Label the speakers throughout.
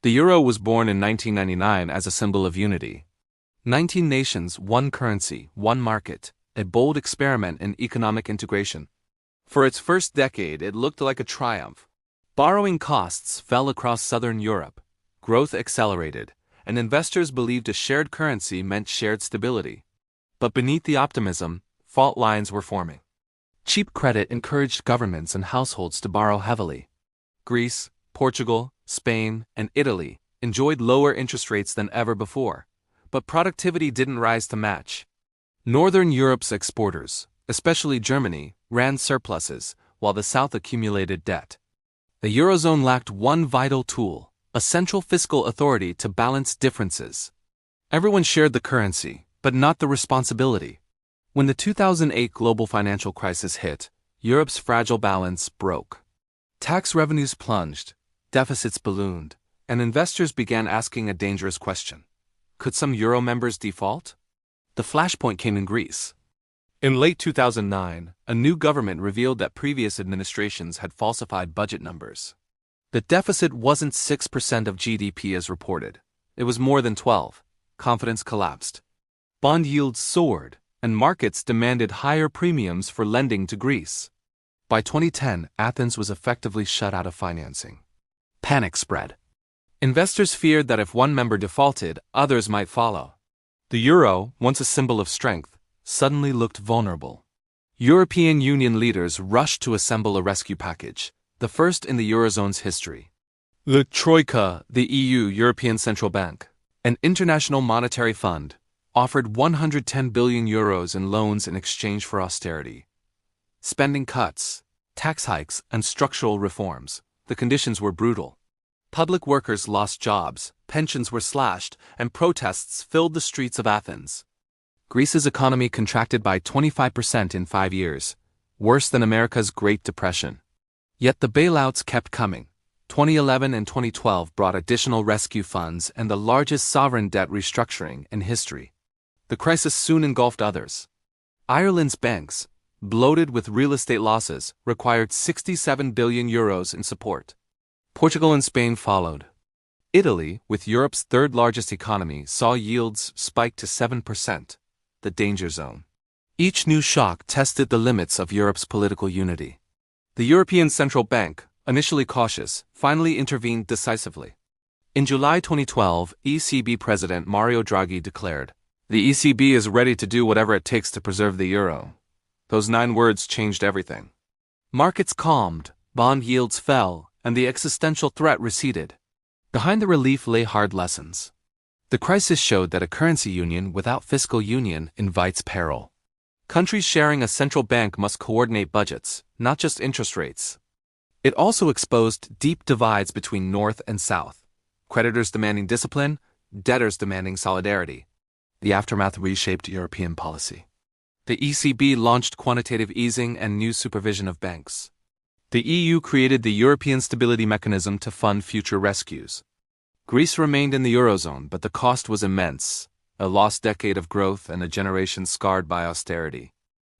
Speaker 1: The euro was born in 1999 as a symbol of unity. 19 nations, one currency, one market, a bold experiment in economic integration. For its first decade, it looked like a triumph. Borrowing costs fell across southern Europe, growth accelerated, and investors believed a shared currency meant shared stability. But beneath the optimism, fault lines were forming. Cheap credit encouraged governments and households to borrow heavily. Greece, Portugal, Spain, and Italy enjoyed lower interest rates than ever before, but productivity didn't rise to match. Northern Europe's exporters, especially Germany, ran surpluses, while the South accumulated debt. The Eurozone lacked one vital tool, a central fiscal authority to balance differences. Everyone shared the currency, but not the responsibility. When the 2008 global financial crisis hit, Europe's fragile balance broke. Tax revenues plunged, deficits ballooned, and investors began asking a dangerous question. Could some euro members default? The flashpoint came in Greece. In late 2009, a new government revealed that previous administrations had falsified budget numbers. The deficit wasn't 6% of GDP as reported. It was more than 12. Confidence collapsed. Bond yields soared, and markets demanded higher premiums for lending to Greece. By 2010, Athens was effectively shut out of financing. Panic spread. Investors feared that if one member defaulted, others might follow. The euro, once a symbol of strength, suddenly looked vulnerable. European Union leaders rushed to assemble a rescue package, the first in the Eurozone's history. The Troika, the EU, European Central Bank, and International Monetary Fund, offered 110 billion euros in loans in exchange for austerity. Spending cuts, tax hikes, and structural reforms, the conditions were brutal. Public workers lost jobs, pensions were slashed, and protests filled the streets of Athens. Greece's economy contracted by 25% in 5 years, worse than America's Great Depression. Yet the bailouts kept coming. 2011 and 2012 brought additional rescue funds and the largest sovereign debt restructuring in history. The crisis soon engulfed others. Ireland's banks, bloated with real estate losses, required 67 billion euros in support. Portugal and Spain followed. Italy, with Europe's third-largest economy, saw yields spike to 7%, the danger zone. Each new shock tested the limits of Europe's political unity. The European Central Bank, initially cautious, finally intervened decisively. In July 2012, ECB President Mario Draghi declared, "The ECB is ready to do whatever it takes to preserve the euro." Those 9 words changed everything. Markets calmed, bond yields fell, and the existential threat receded. Behind the relief lay hard lessons. The crisis showed that a currency union without fiscal union invites peril. Countries sharing a central bank must coordinate budgets, not just interest rates. It also exposed deep divides between North and South, creditors demanding discipline, debtors demanding solidarity. The aftermath reshaped European policy. The ECB launched quantitative easing and new supervision of banks. The EU created the European Stability Mechanism to fund future rescues. Greece remained in the Eurozone, but the cost was immense, a lost decade of growth and a generation scarred by austerity.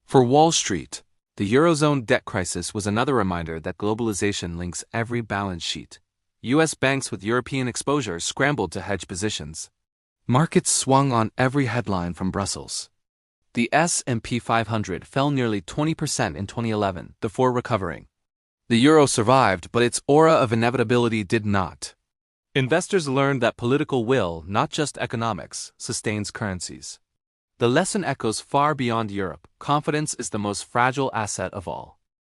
Speaker 1: For Wall Street, the Eurozone debt crisis was another reminder that globalization links every balance sheet. U.S. banks with European exposure scrambled to hedge positions. Markets swung on every headline from Brussels. The S&P 500 fell nearly 20% in 2011 before recovering. The euro survived, but its aura of inevitability did not. Investors learned that political will, not just economics, sustains currencies. The lesson echoes far beyond Europe. Confidence is the most fragile asset of all.